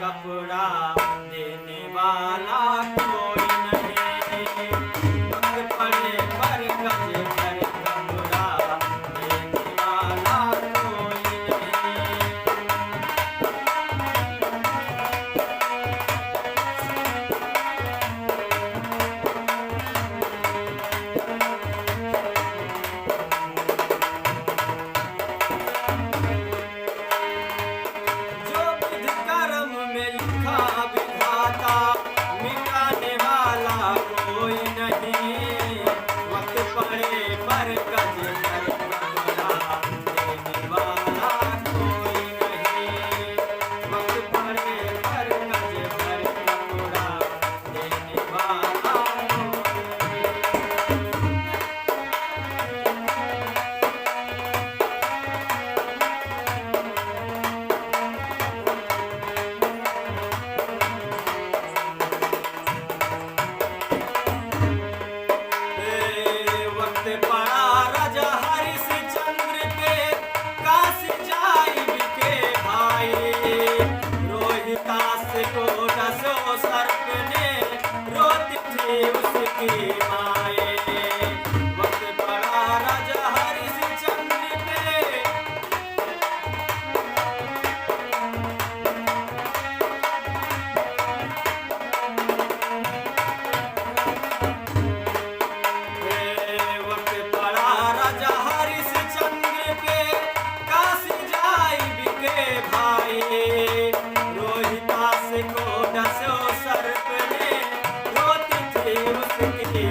कपड़ा देने वाला कोई नहीं। वक्त पड़े पर गज भर कपड़ा देने वाला कोई नहीं। जो विधि कर्म में लिखा विधाता मिटाने वाला कोई नहीं। वक्त पड़े पर गज भर कपड़ा देने वाला कोई नहीं। वक्त पड़े पर गज भर कपड़ा देने वाला कोई नहीं। वक्त पड़ा राजा हरिश्चंद्र पे काशी जाई बिके भाई। रोहितास को डसो सर्प ने रोती थी उसकी माए। वक्त पड़ा राजा हरिश्चंद्र पे वक्त पड़ा राजा हरिश्चंद्र पे काशी जाई बिके भाई। रोहितास को डसो सर्प ने रोती थी उसकी